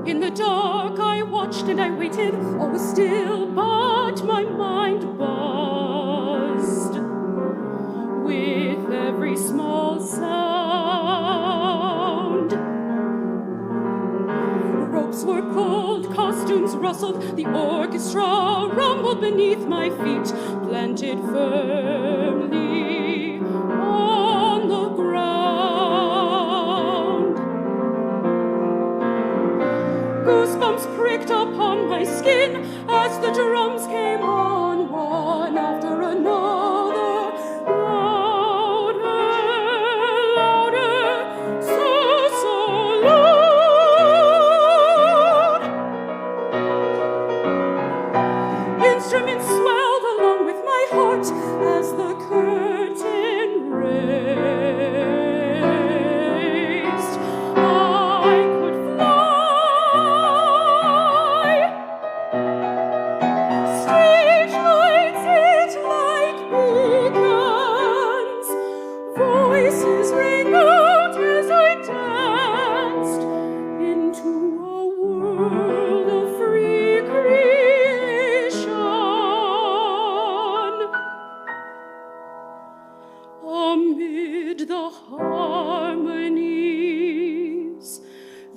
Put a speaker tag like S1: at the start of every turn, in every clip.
S1: In the dark I watched and I waited, all was still, but my mind buzzed with every small sound. Ropes were pulled, costumes rustled, the orchestra rumbled beneath my feet, planted firmly on the ground. Goosebumps pricked upon my skin as the drums came on, one after another. Louder, louder, so loud. Instruments swelled along with my heart as the curtain raised. I could fly. Stage lights hit like beacons. Voices rang out as I danced into a world of free creation. Amid the harmonies,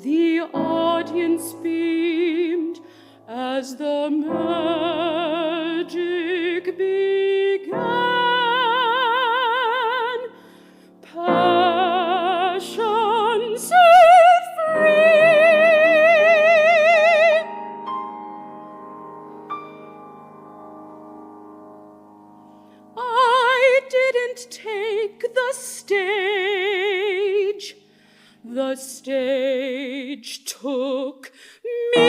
S1: the audience beamed as the magic began. Passion set free. I didn't take the stage. The stage took me.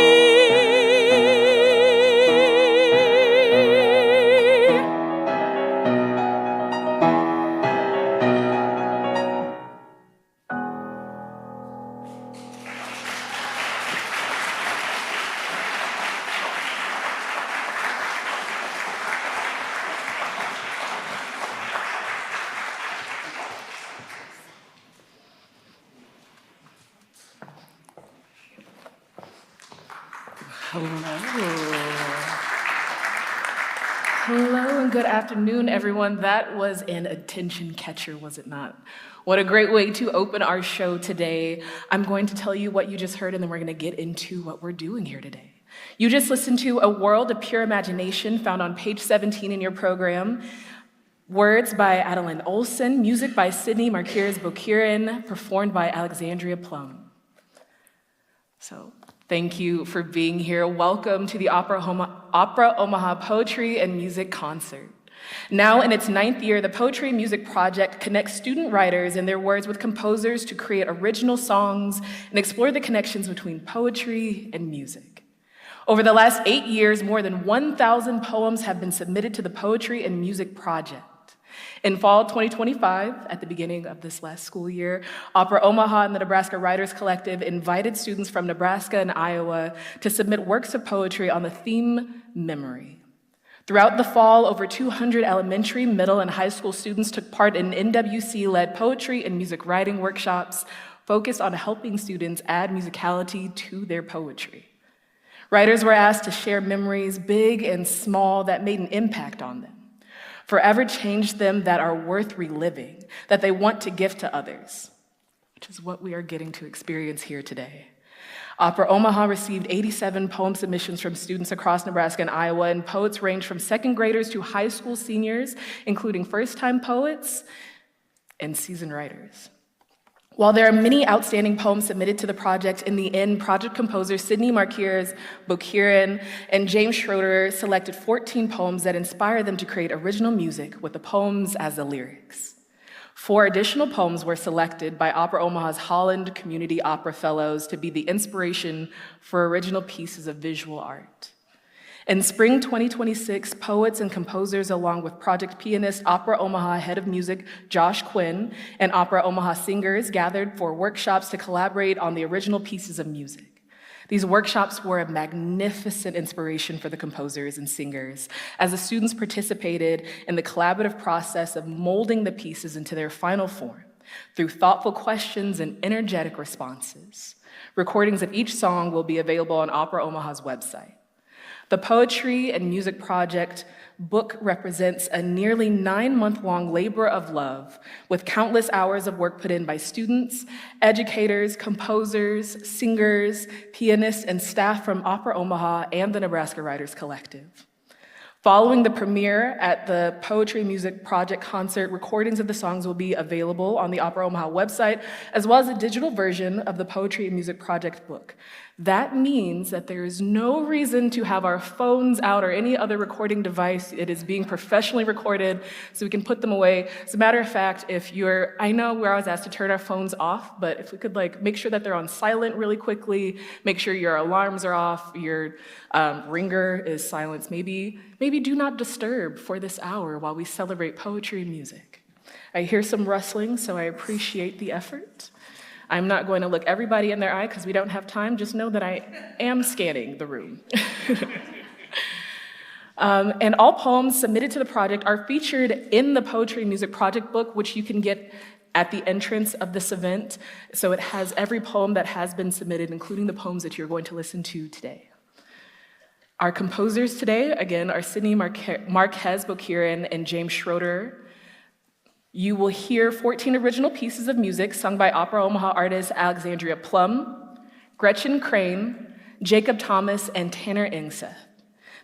S2: Hello and good afternoon, everyone. That was an attention catcher, was it not? What a great way to open our show today. I'm going to tell you what you just heard, and then we're going to get into what we're doing here today. You just listened to A World of Pure Imagination, found on page 17 in your program. Words by Adeline Olson, music by Sidney, Marquez, Boquiren, performed by Alexandria Plum. So, thank you for being here. Welcome to the Opera Omaha Poetry and Music Concert. Now in its 9th year, the Poetry and Music Project connects student writers and their words with composers to create original songs and explore the connections between poetry and music. Over the last 8 years, more than 1,000 poems have been submitted to the Poetry and Music Project. In fall 2025, at the beginning of this last school year, Opera Omaha and the Nebraska Writers Collective invited students from Nebraska and Iowa to submit works of poetry on the theme memory. Throughout the fall, over 200 elementary, middle, and high school students took part in NWC-led poetry and music writing workshops focused on helping students add musicality to their poetry. Writers were asked to share memories, big and small, that made an impact on them, forever changed them, that are worth reliving, that they want to gift to others, which is what we are getting to experience here today. Opera Omaha received 87 poem submissions from students across Nebraska and Iowa, and poets range from second graders to high school seniors, including first-time poets and seasoned writers. While there are many outstanding poems submitted to the project, in the end, project composers Sidney, Marquez, Boquiren, and James Schroeder selected 14 poems that inspired them to create original music with the poems as the lyrics. 4 additional poems were selected by Opera Omaha's Holland Community Opera Fellows to be the inspiration for original pieces of visual art. In spring 2026, poets and composers, along with project pianist, Opera Omaha head of music Josh Quinn, and Opera Omaha singers gathered for workshops to collaborate on the original pieces of music. These workshops were a magnificent inspiration for the composers and singers as the students participated in the collaborative process of molding the pieces into their final form through thoughtful questions and energetic responses. Recordings of each song will be available on Opera Omaha's website. The Poetry and Music Project book represents a nearly 9-month-long labor of love with countless hours of work put in by students, educators, composers, singers, pianists, and staff from Opera Omaha and the Nebraska Writers Collective. Following the premiere at the Poetry Music Project concert, recordings of the songs will be available on the Opera Omaha website, as well as a digital version of the Poetry and Music Project book. That means that there is no reason to have our phones out or any other recording device. It is being professionally recorded, so we can put them away. As a matter of fact, I know we're always asked to turn our phones off, but if we could make sure that they're on silent really quickly, make sure your alarms are off, your ringer is silenced, maybe do not disturb for this hour while we celebrate poetry and music. I hear some rustling, so I appreciate the effort. I'm not going to look everybody in their eye because we don't have time. Just know that I am scanning the room. And all poems submitted to the project are featured in the Poetry and Music Project book, which you can get at the entrance of this event. So it has every poem that has been submitted, including the poems that you're going to listen to today. Our composers today, again, are Sidney Marquez, Boquiren, and James Schroeder. You will hear 14 original pieces of music sung by Opera Omaha artists Alexandria Plum, Gretchen Crane, Jacob Thomas, and Tanner Ingseth.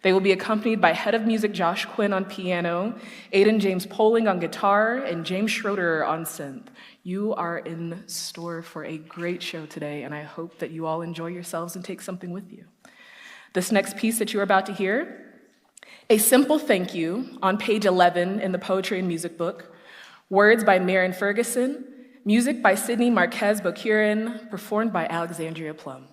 S2: They will be accompanied by head of music Josh Quinn on piano, Aidan James Poling on guitar, and James Schroeder on synth. You are in store for a great show today, and I hope that you all enjoy yourselves and take something with you. This next piece that you are about to hear, A Simple Thank You, on page 11 in the Poetry and Music book, words by Maren Ferguson, music by Sidney Marquez Boquiren, performed by Alexandria Plum.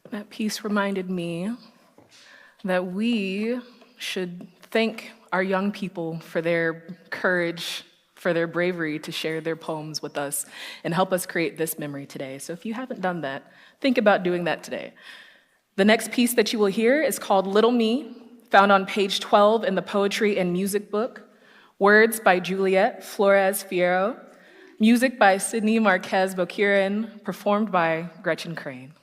S2: That piece reminded me that we should thank our young people for their courage, for their bravery to share their poems with us and help us create this memory today. So if you haven't done that, think about doing that today. The next piece that you will hear is called Little Me, found on page 12 in the Poetry and Music book. Words by Juliet Flores Fierro. Music by Sidney Marquez Boquiren, performed by Gretchen Crane.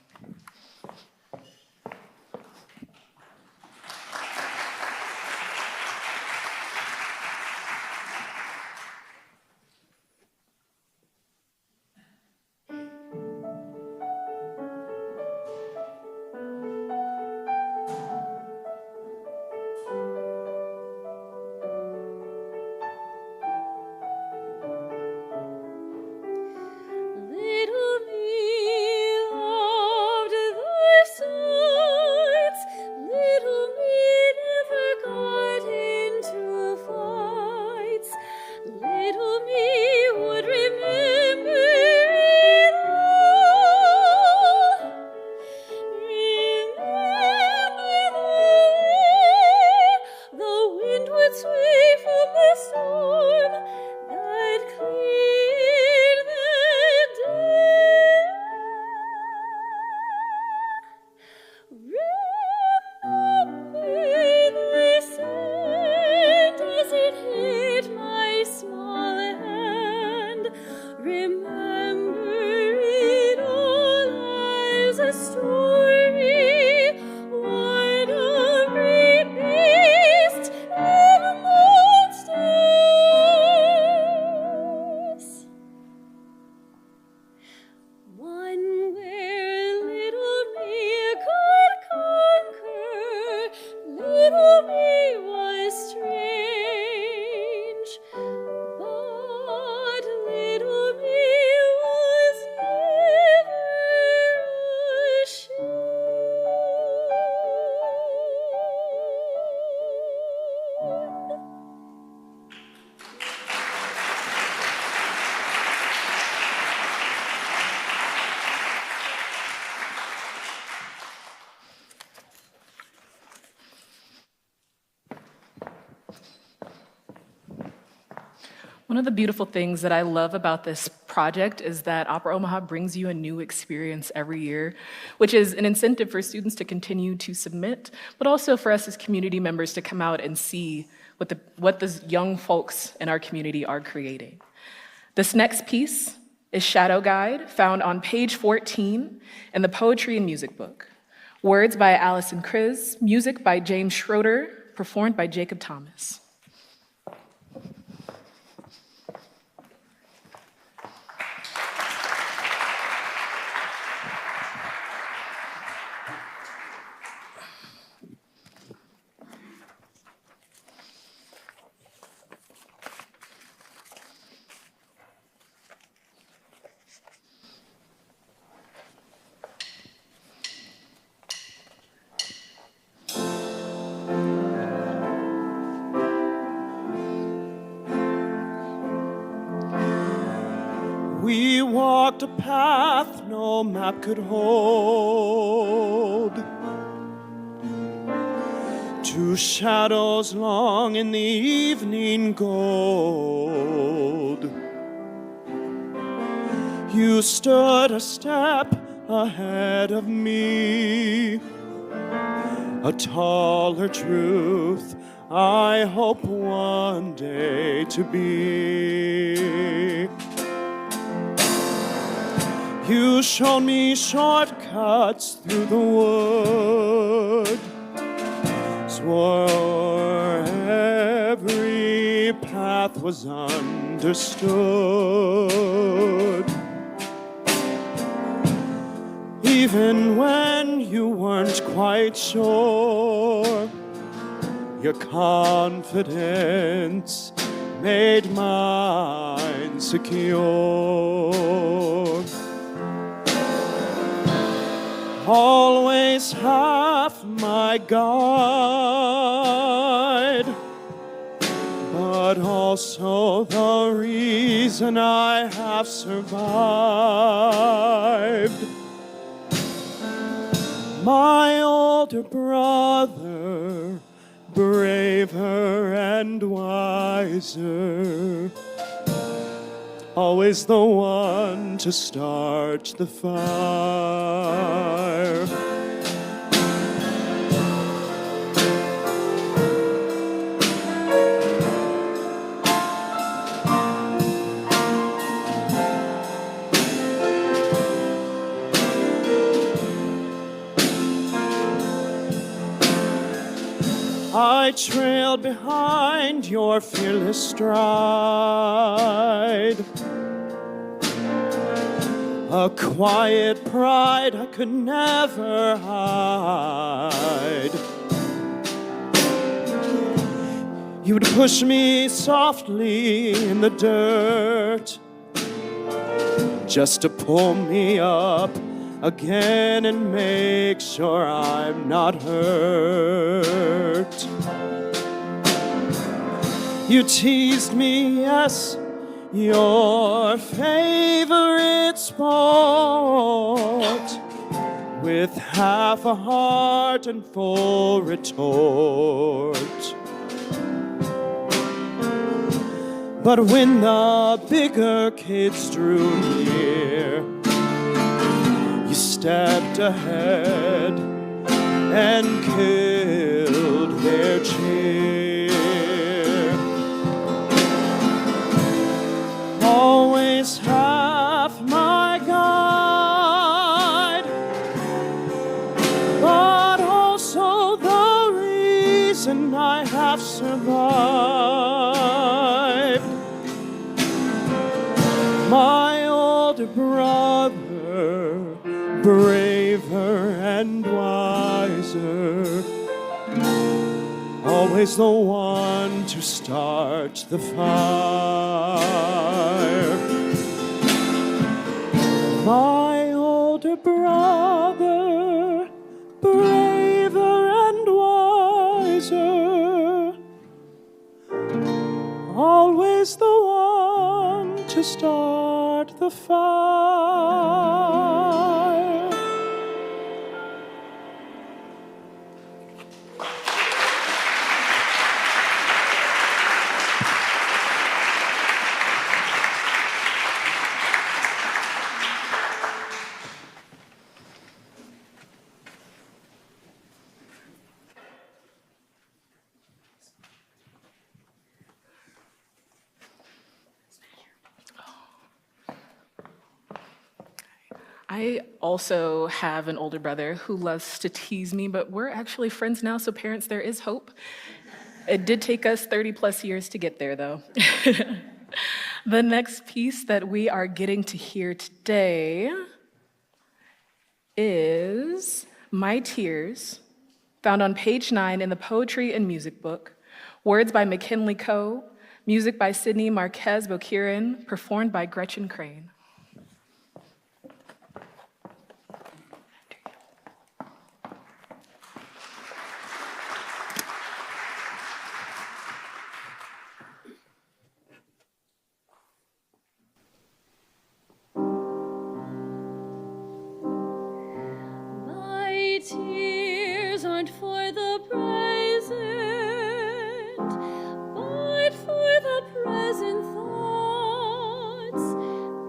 S1: Little me loved thy sights, little me never got into fights, little me would remember it all. Remember the wind would sway from the storm that cleared the day. Remember the scent as it hit my small hand. Remember it all as a story, one of great beast and monsters. One where little me could conquer, little me was strange, but little me was never ashamed.
S2: One of the beautiful things that I love about this project is that Opera Omaha brings you a new experience every year, which is an incentive for students to continue to submit, but also for us as community members to come out and see what the young folks in our community are creating. This next piece is Shadow Guide, found on page 14 in the Poetry and Music book. Words by Allison Kriz, music by James Schroeder, performed by Jacob Thomas.
S3: We walked a path no map could hold, two shadows long in the evening gold. You stood a step ahead of me, a taller truth I hope one day to be. You showed me shortcuts through the wood, swore every path was understood. Even when you weren't quite sure, your confidence made mine secure. Always half my guide, but also the reason I have survived. My older brother, braver and wiser, always the one to start the fire. I trailed behind your fearless stride, a quiet pride I could never hide. You would push me softly in the dirt, just to pull me up again and make sure I'm not hurt. You teased me, yes, your favorite sport, with half a heart and full retort. But when the bigger kids drew near, you stepped ahead and killed their cheer. Always half my guide, but also the reason I have survived. My older brother, braver and wiser, always the one to start the fire. My older brother, braver and wiser, always the one to start the fire.
S2: I also have an older brother who loves to tease me, but we're actually friends now, so parents, there is hope. It did take us 30 plus years to get there, though. The next piece that we are getting to hear today is My Tears, found on page 9 in the Poetry and Music book. Words by McKinley Coe, music by Sidney, Marquez, Boquiren, performed by Gretchen Crane.
S1: Tears aren't for the present, but for the present thoughts.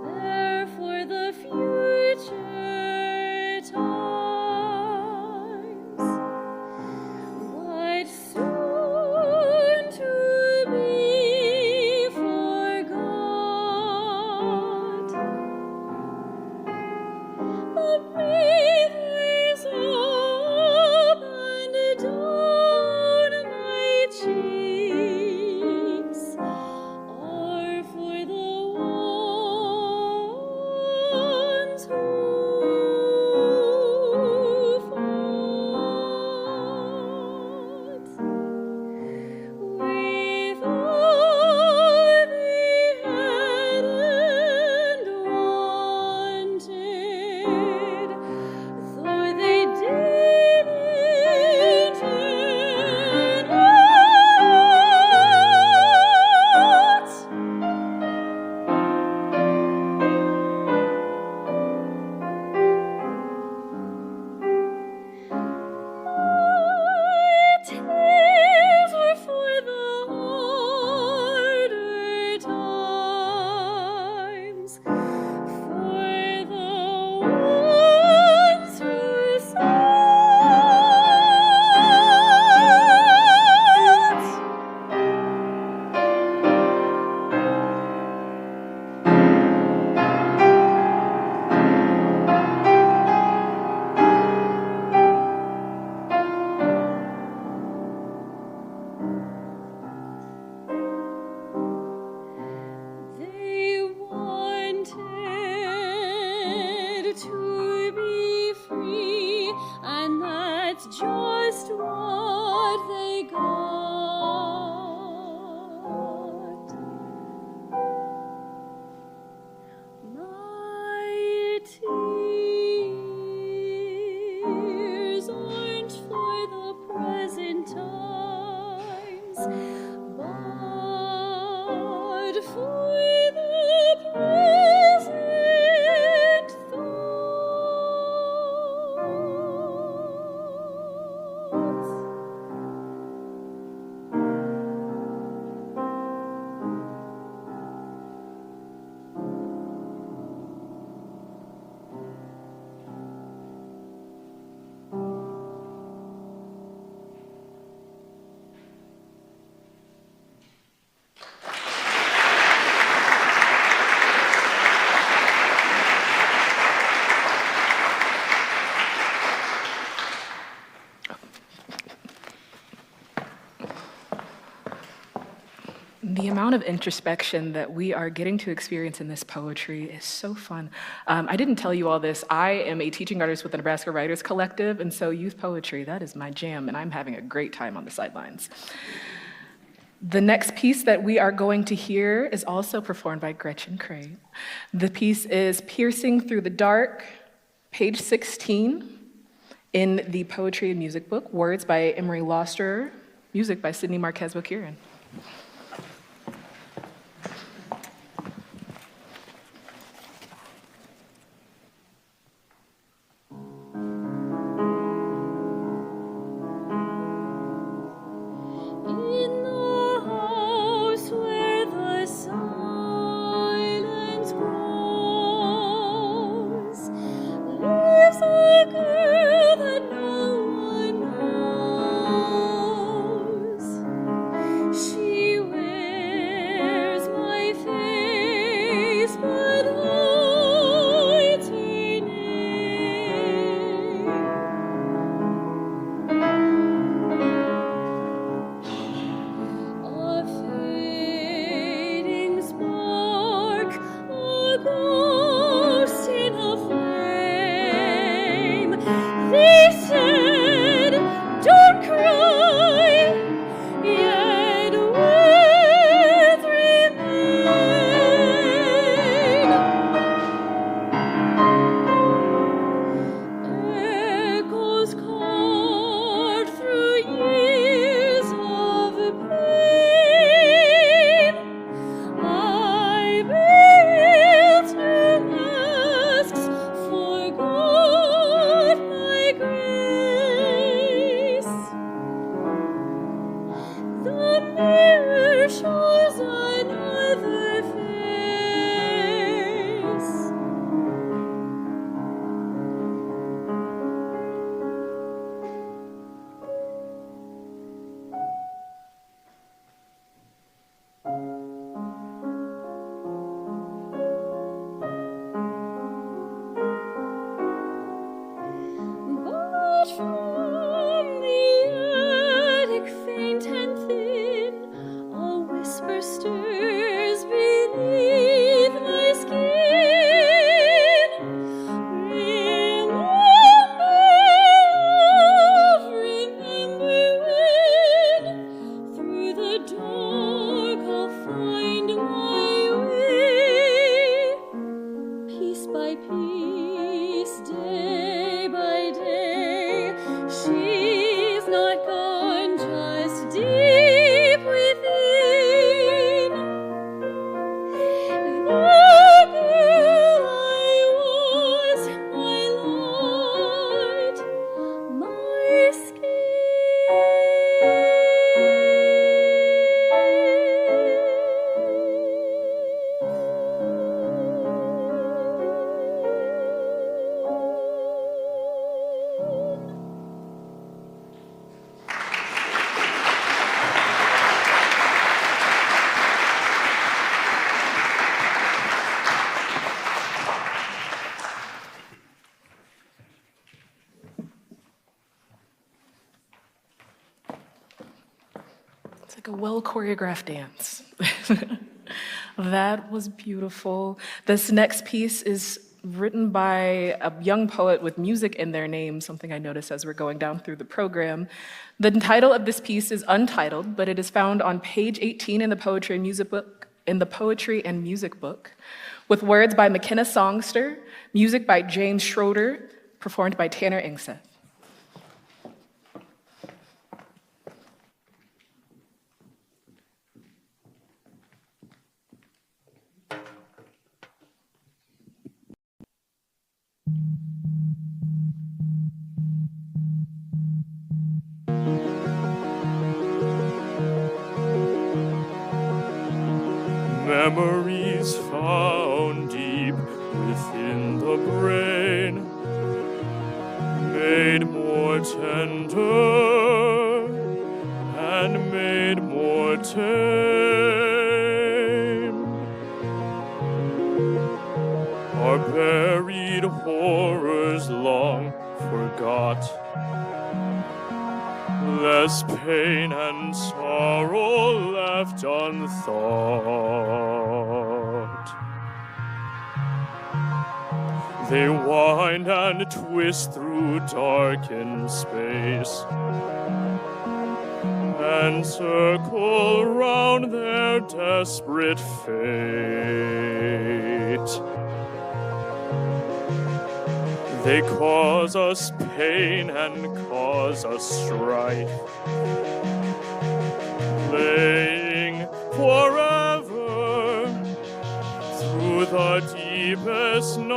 S1: They're for the future times, but soon to be forgot. The breathers up and down my cheeks are for the ones who fought. With all the had and wanted,
S2: The amount of introspection that we are getting to experience in this poetry is so fun. I didn't tell you all this. I am a teaching artist with the Nebraska Writers Collective, and so youth poetry, that is my jam, and I'm having a great time on the sidelines. The next piece that we are going to hear is also performed by Gretchen Craig. The piece is Piercing Through the Dark, page 16, in the Poetry and Music book, words by Emery Losterer, music by Sidney Marquez Boquiren. Like a well-choreographed dance. That was beautiful. This next piece is written by a young poet with music in their name, something I noticed as we're going down through the program. The title of this piece is untitled, but it is found on page 18 in the Poetry and Music book, with words by McKenna Songster, music by James Schroeder, performed by Tanner Ingseth.
S3: Memories found deep within the brain, made more tender and made more tame, are buried horrors long forgot, less pain and sorrow left unthought. They wind and twist through darkened space and circle round their desperate fate. They cause us pain and cause us strife, playing forever through the deepest night.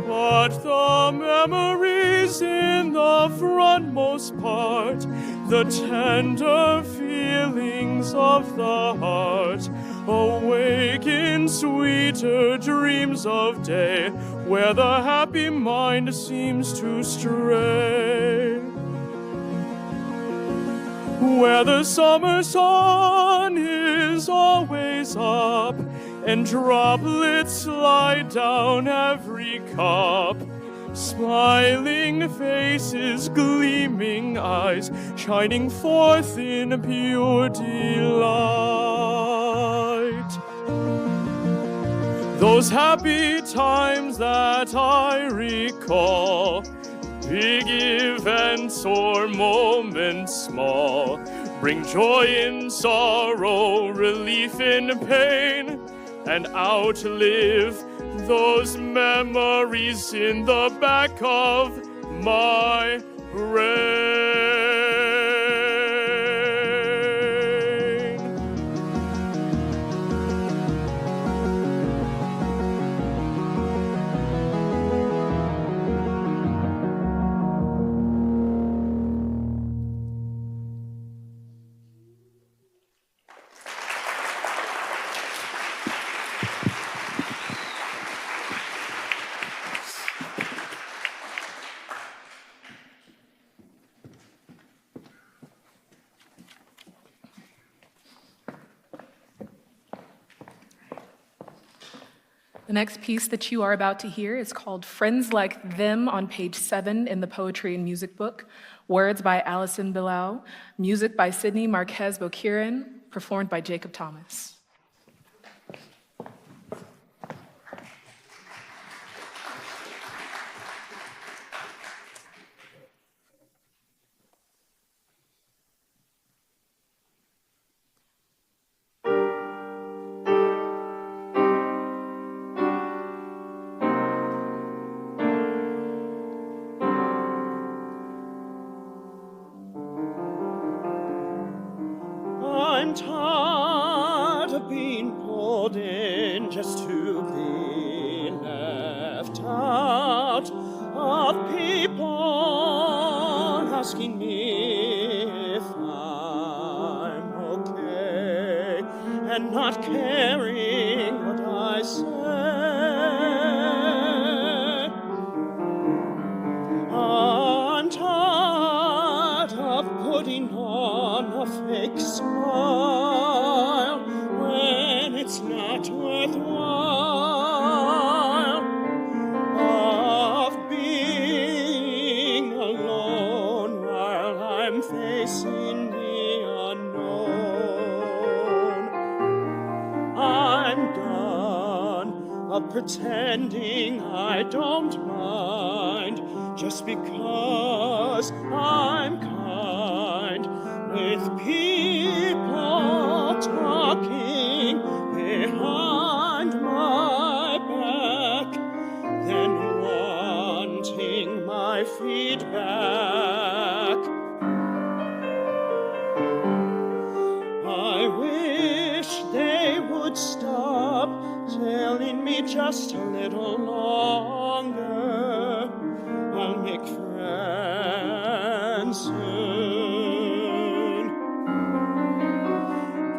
S3: But the memories in the frontmost part, the tender feelings of the heart, awaken sweeter dreams of day, where the happy mind seems to stray. Where the summer sun is always up, and droplets slide down every cup. Smiling faces, gleaming eyes, shining forth in pure delight. Those happy times that I recall, big events or moments small, bring joy in sorrow, relief in pain, and outlive those memories in the back of my brain.
S2: The next piece that you are about to hear is called Friends Like Them on page 7 in the Poetry and Music book. Words by Allison Bilal, music by Sidney, Marquez, Boquiren, performed by Jacob Thomas.
S3: I'm tired of being pulled in just to be left out, of people asking me if I'm okay, and not caring what I say. I'm tired of putting on a fake smile when it's not worthwhile, of being alone while I'm facing the unknown. I'm done of pretending I don't mind just because I'm kind, with people talking behind my back, then wanting my feedback. I wish they would stop telling me just a little longer. I'll make friends soon.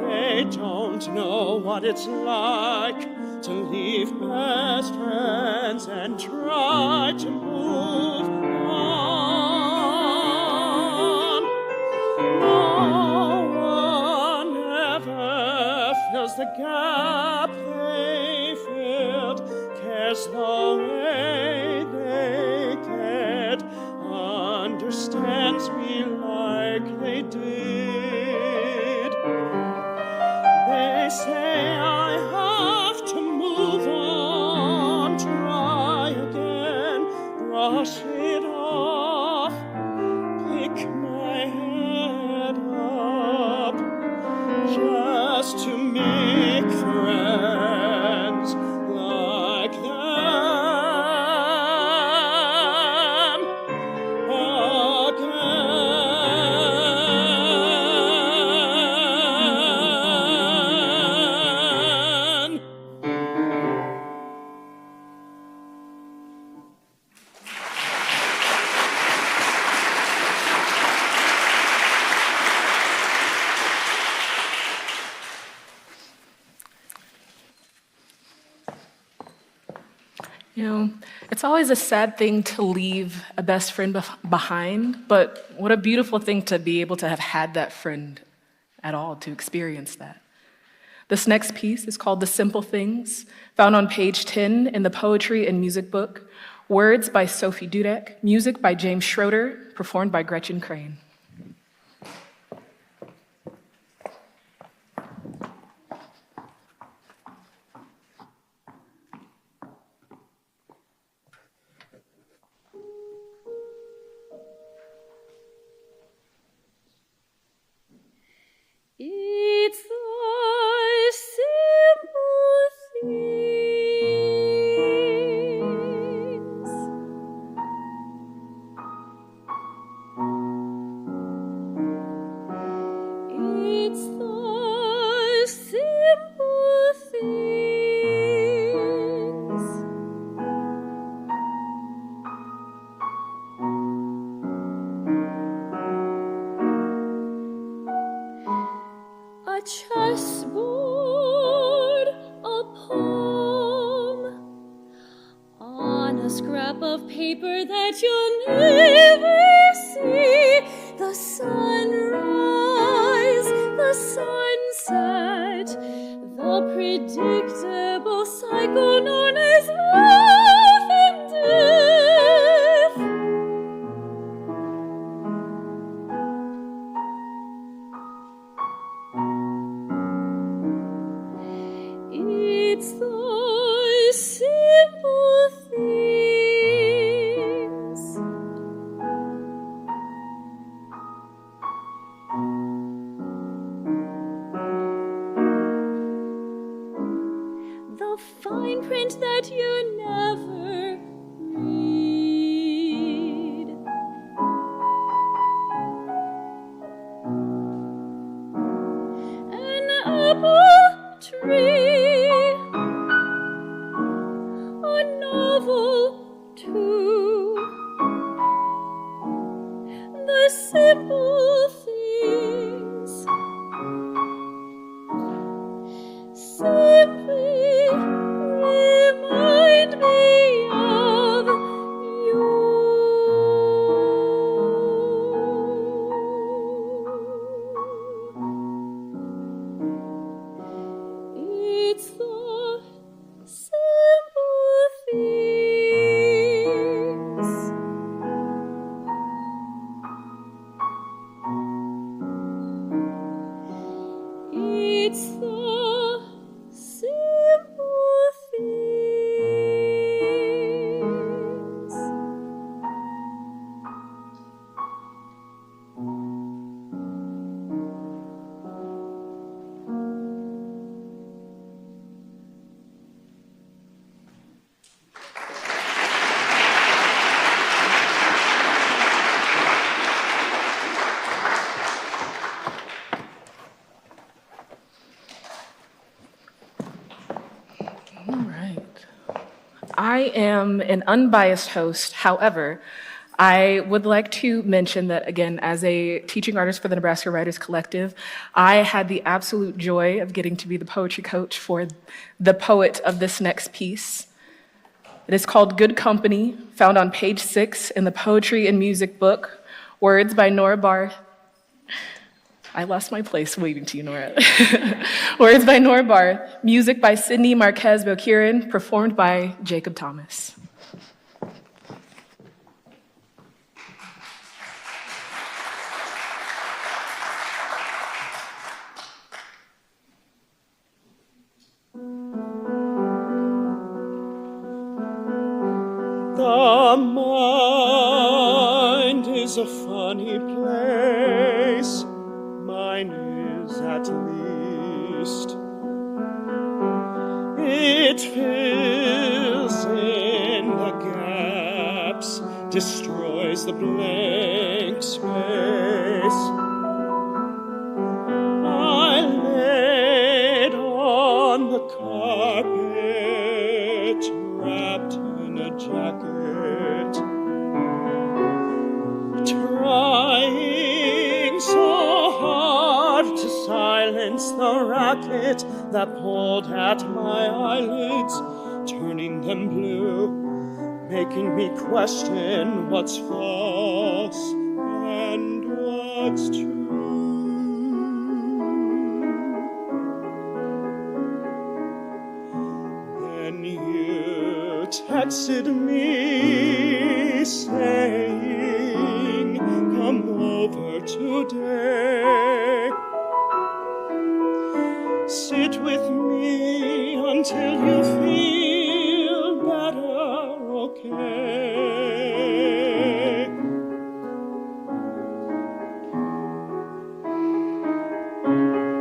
S3: They don't know what it's like to leave best friends and try to move on. No one ever fills the gap they filled, cares the way they cared understands me like they did. They say I have to move on, try again, brush it off, pick my head up, just to make friends like them again.
S2: You know, it's always a sad thing to leave a best friend behind, but what a beautiful thing to be able to have had that friend at all, to experience that. This next piece is called The Simple Things, found on page 10 in the Poetry and Music book. Words by Sophie Dudek, music by James Schroeder, performed by Gretchen Crane.
S1: It's the simple things. It's the simple things. A chessboard, a poem, on a scrap of paper that you'll never see. The sunrise, the sunset, the predictable cycle known as life and death. It's the simple things. The fine print that you never read. An apple tree, a novel too, the simple things simply remind me of you. It's the simple things. It's the simple things.
S2: All right. I am an unbiased host. However, I would like to mention that, again, as a teaching artist for the Nebraska Writers Collective, I had the absolute joy of getting to be the poetry coach for the poet of this next piece. It is called Good Company, found on page 6 in the Poetry and Music book. Words by Nora Barth. I lost my place waving to you, Nora. Words by Nora Barth. Music by Sidney, Marquez, Boquiren, performed by Jacob Thomas.
S3: The mind is a funny place, mine is at least. It fills in the gaps, destroys the blank space. I laid on the carpet, wrapped in a jacket, trying so hard to silence the racket that pulled at my eyelids, turning them blue, making me question what's false and what's true. Then you texted me saying, come over today. Sit with me until you feel better, okay?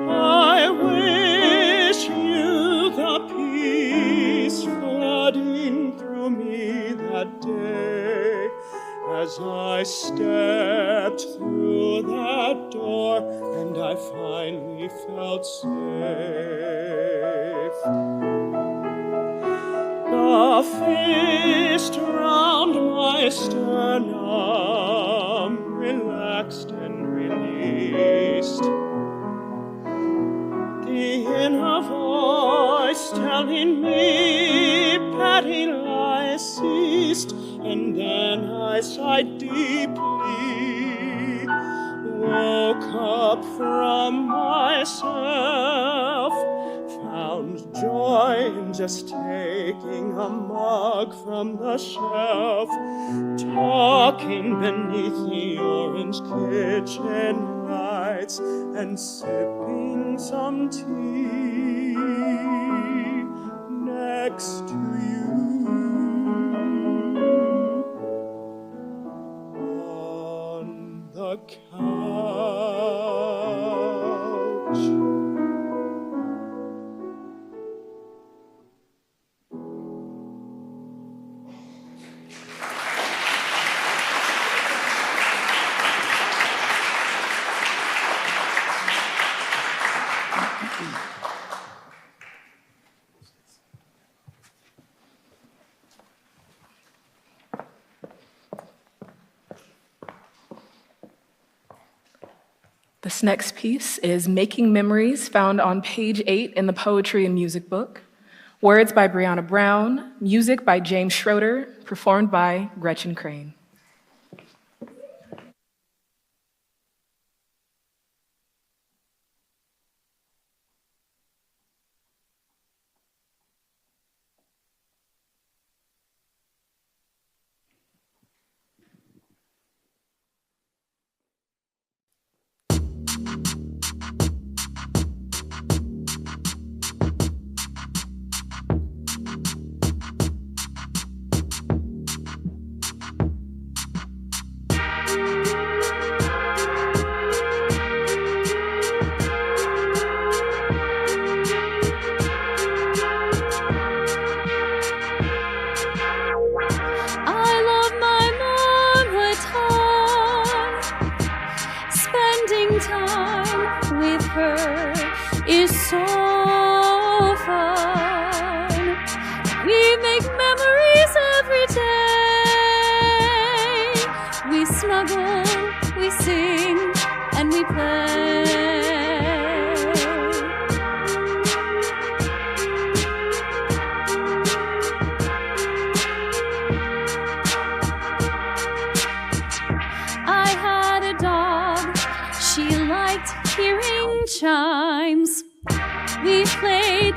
S3: I wish you the peace flooding through me that day as I stepped through that door and I finally felt safe. The fist round my sternum relaxed and released. The inner voice telling me petty lies ceased, and then I sighed deeply, woke up from myself, found joy in just taking a mug from the shelf, talking beneath the orange kitchen lights and sipping some tea next to you on the couch.
S2: This next piece is Making Memories, found on page 8 in the Poetry and Music book. Words by Brianna Brown, music by James Schroeder, performed by Gretchen Crane.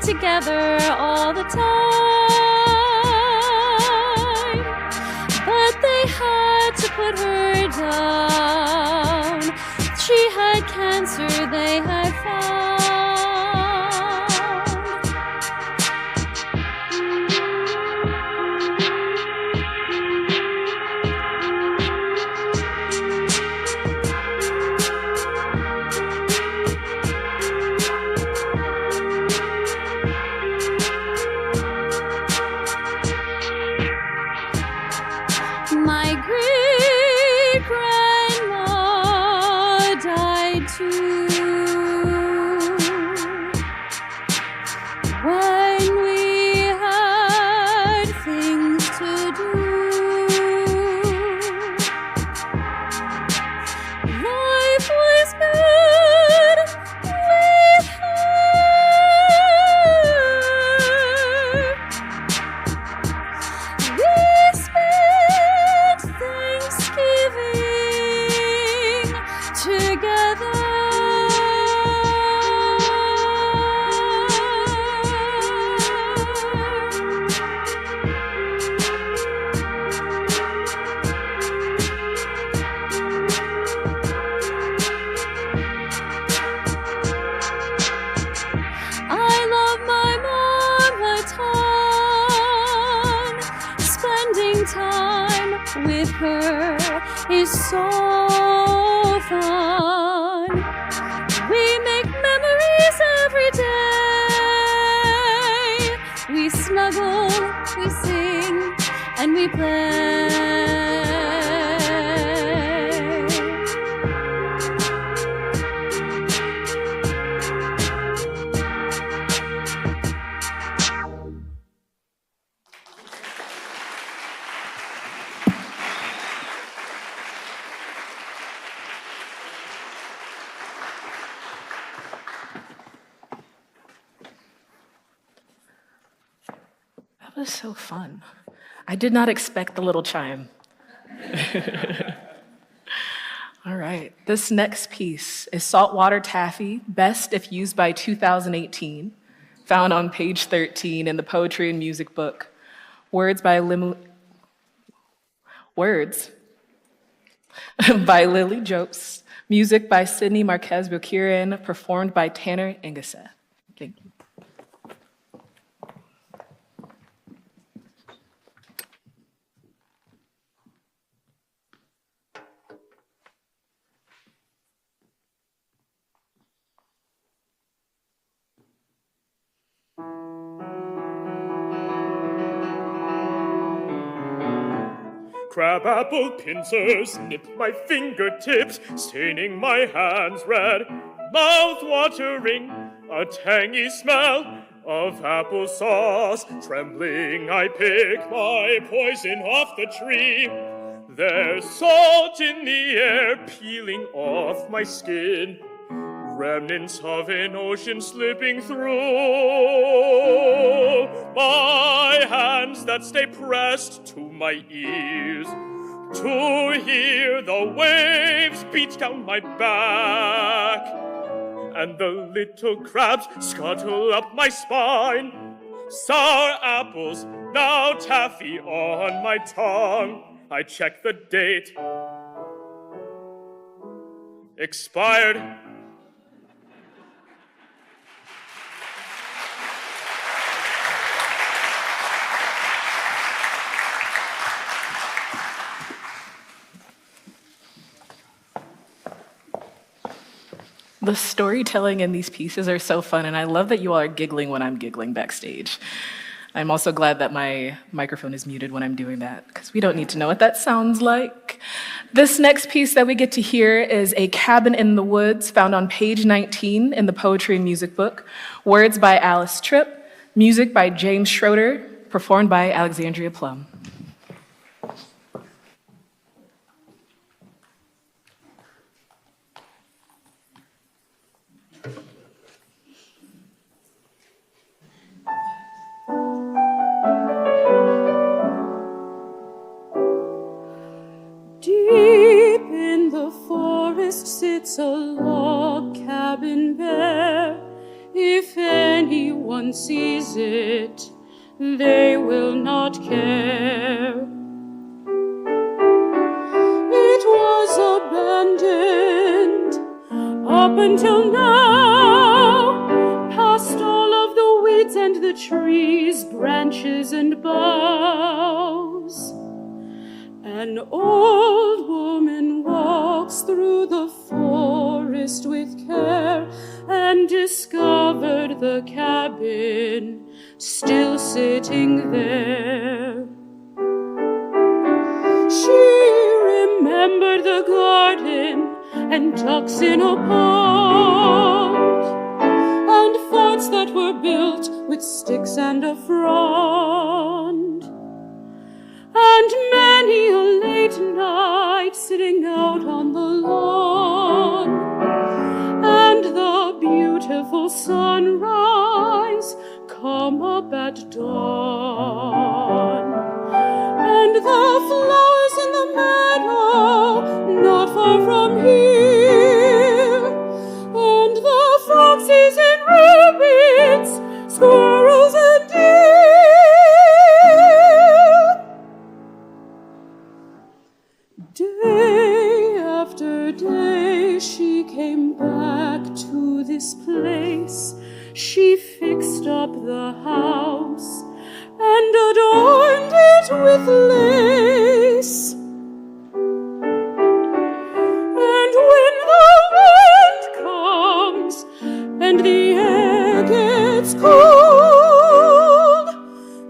S1: Together all the time, but they had to put her down. She had cancer, they had found. too. When we had things to do, life was good with her. We spent Thanksgiving together. I love my mom a ton. Spending time with her is so fun. We make memories every day. We snuggle, we sing, and we play.
S2: That was so fun. I did not expect the little chime. All right, this next piece is Saltwater Taffy, best if used by 2018, found on page 13 in the Poetry and Music book. Words by Lily Jopes, music by Sidney, Marquez, Boquiren, performed by Tanner Ingeseth. Thank you.
S3: Crabapple pincers nip my fingertips, staining my hands red. Mouth-watering, a tangy smell of applesauce. Trembling, I pick my poison off the tree. There's salt in the air, peeling off my skin. Remnants of an ocean slipping through my hands that stay pressed to my ears, to hear the waves beat down my back, and the little crabs scuttle up my spine. Sour apples, now taffy on my tongue. I check the date. Expired.
S2: The storytelling in these pieces are so fun, and I love that you all are giggling when I'm giggling backstage. I'm also glad that my microphone is muted when I'm doing that, because we don't need to know what that sounds like. This next piece that we get to hear is A Cabin in the Woods, found on page 19 in the Poetry and Music book. Words by Alice Tripp, music by James Schroeder, performed by Alexandria Plum.
S1: Deep in the forest sits a log cabin bare. If anyone sees it, they will not care. It was abandoned up until now, past all of the weeds and the trees, branches and boughs. An old woman walks through the forest with care and discovered the cabin still sitting there. She remembered the garden and ducks in a pond, and forts that were built with sticks and a frond, and many a late night sitting out on the lawn, and the beautiful sunrise come up at dawn, and the flowers in the meadow not far from here, and the foxes and rabbits, squirrels and deer. Day after day she came back to this place. She fixed up the house and adorned it with lace. And when the wind comes and the air gets cold,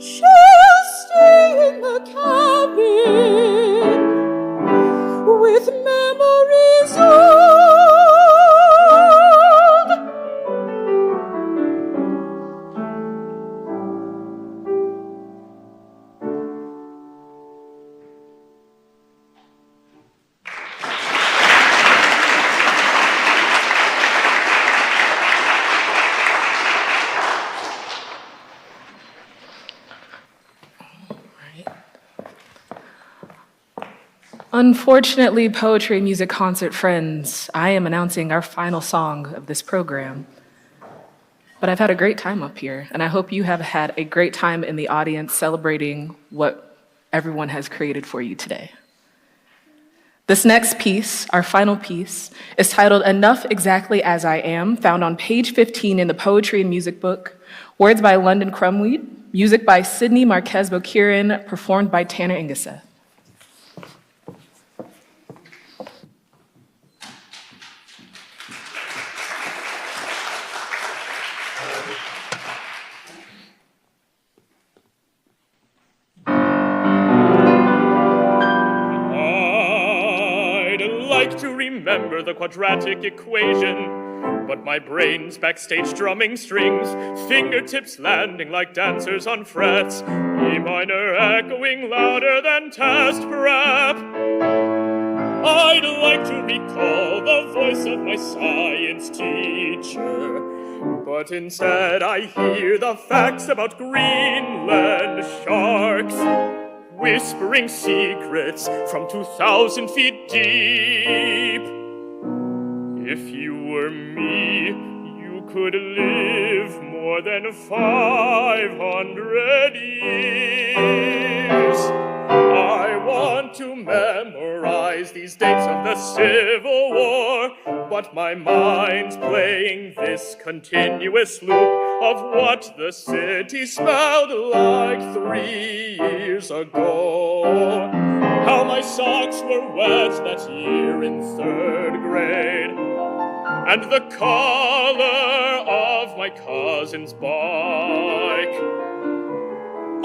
S1: she'll stay in the cabin with memories old.
S2: Unfortunately, poetry and music concert friends, I am announcing our final song of this program. But I've had a great time up here, and I hope you have had a great time in the audience celebrating what everyone has created for you today. This next piece, our final piece, is titled Enough Exactly As I Am, found on page 15 in the Poetry and Music book. Words by London Crumweed, music by Sidney, Marquez, Boquiren, performed by Tanner Ingeseth.
S4: Remember the quadratic equation, but my brain's backstage drumming strings, fingertips landing like dancers on frets, E minor echoing louder than test prep. I'd like to recall the voice of my science teacher, but instead I hear the facts about Greenland sharks, whispering secrets from 2,000 feet deep. If you were me, you could live more than 500 years. I want to memorize these dates of the Civil War, but my mind's playing this continuous loop of what the city smelled like 3 years ago. How my socks were wet that year in 3rd grade, and the color of my cousin's bike.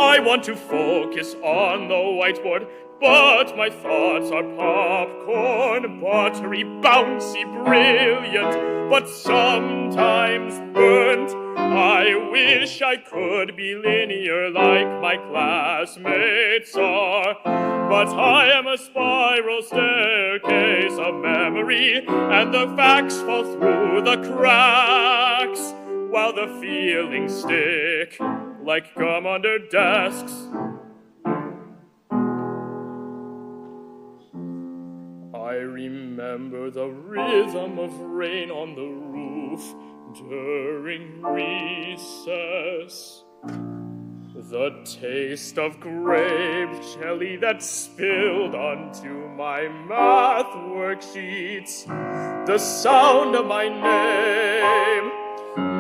S4: I want to focus on the whiteboard, but my thoughts are popcorn, buttery, bouncy, brilliant, but sometimes burnt. I wish I could be linear like my classmates are, but I am a spiral staircase of memory, and the facts fall through the cracks, while the feelings stick like gum under desks. I remember the rhythm of rain on the roof during recess, the taste of grape jelly that spilled onto my math worksheets, the sound of my name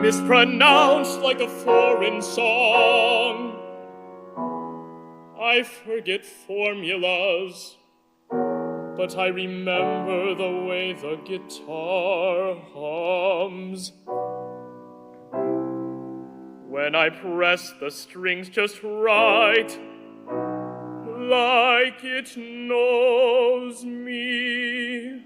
S4: mispronounced like a foreign song. I forget formulas, but I remember the way the guitar hums. When I press the strings just right, like it knows me.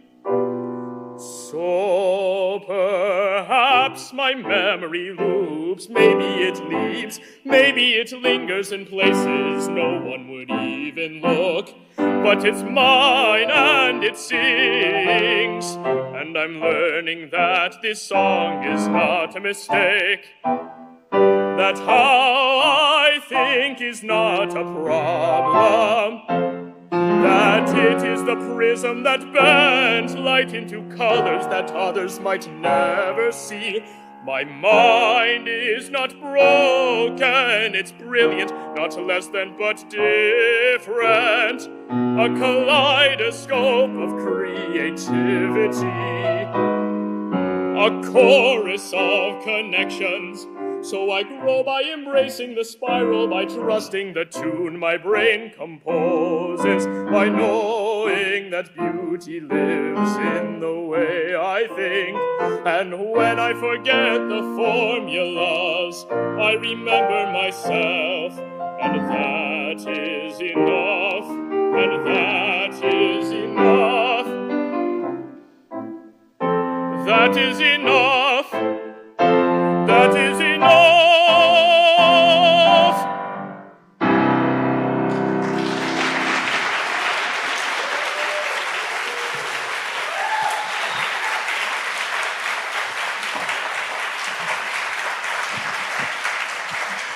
S4: So perhaps my memory loops, maybe it leaves, maybe it lingers in places no one would even look. But it's mine and it sings, and I'm learning that this song is not a mistake. That how I think is not a problem. That it is the prism that bends light into colors that others might never see. My mind is not broken, it's brilliant, not less than but different. A kaleidoscope of creativity. A chorus of connections. So I grow by embracing the spiral, by trusting the tune my brain composes, by knowing that beauty lives in the way I think. And when I forget the formulas, I remember myself, and that is enough, and that is enough. That is enough. That is enough.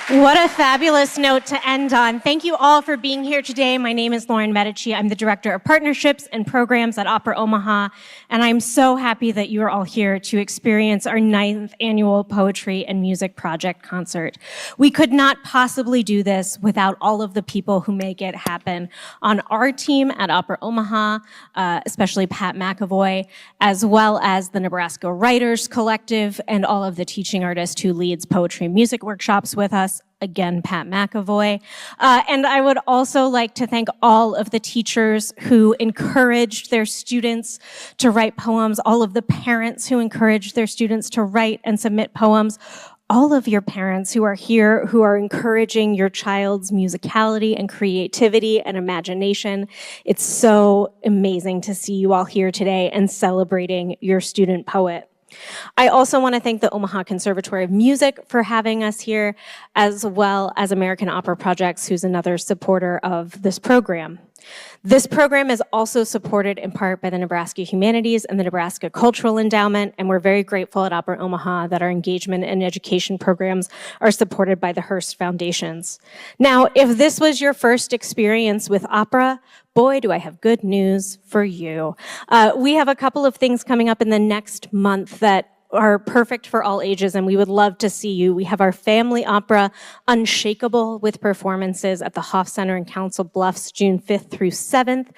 S5: What a fabulous note to end on. Thank you all for being here today. My name is Lauren Medici. I'm the Director of Partnerships and Programs at Opera Omaha, and I'm so happy that you are all here to experience our 9th annual Poetry and Music Project concert. We could not possibly do this without all of the people who make it happen on our team at Opera Omaha, especially Pat McAvoy, as well as the Nebraska Writers Collective and all of the teaching artists who leads poetry and music workshops with us. Again, Pat McAvoy. And I would also like to thank all of the teachers who encouraged their students to write poems, all of the parents who encouraged their students to write and submit poems, all of your parents who are here, who are encouraging your child's musicality and creativity and imagination. It's so amazing to see you all here today and celebrating your student poet. I also want to thank the Omaha Conservatory of Music for having us here, as well as American Opera Projects, who's another supporter of this program. This program is also supported in part by the Nebraska Humanities and the Nebraska Cultural Endowment, and we're very grateful at Opera Omaha that our engagement and education programs are supported by the Hearst Foundations. Now, if this was your first experience with opera, boy, do I have good news for you. We have a couple of things coming up in the next month that are perfect for all ages, and we would love to see you. We have our family opera, Unshakable, with performances at the Hoff Center in Council Bluffs, June 5th through 7th.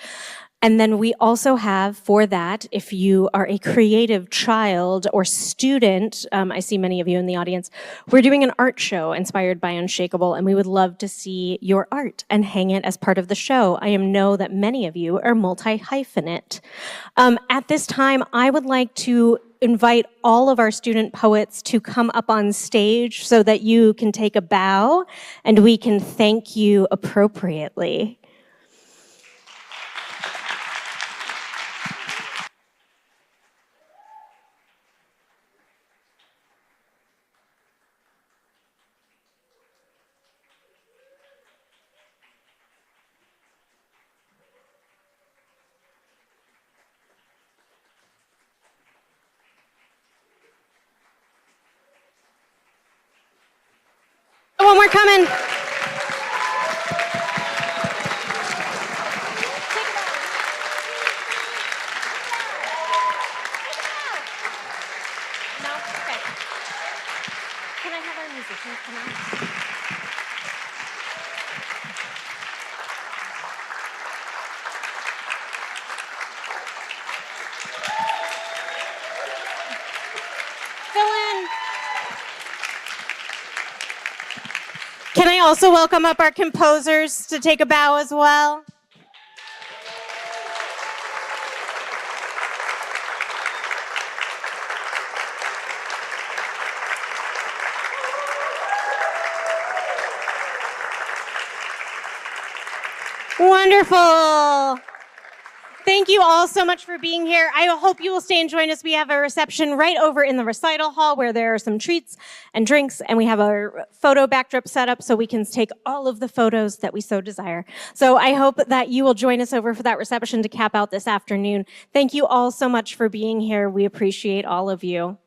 S5: And then we also have, for that, if you are a creative child or student, I see many of you in the audience, we're doing an art show inspired by Unshakable, and we would love to see your art and hang it as part of the show. I know that many of you are multi-hyphenate. At this time, I would like to invite all of our student poets to come up on stage so that you can take a bow and we can thank you appropriately. One more coming. No? Okay. Can I have our musicians come out? Can I also welcome up our composers to take a bow as well? Wonderful. Thank you all so much for being here. I hope you will stay and join us. We have a reception right over in the recital hall where there are some treats and drinks, and we have a photo backdrop set up so we can take all of the photos that we so desire. So I hope that you will join us over for that reception to cap out this afternoon. Thank you all so much for being here. We appreciate all of you.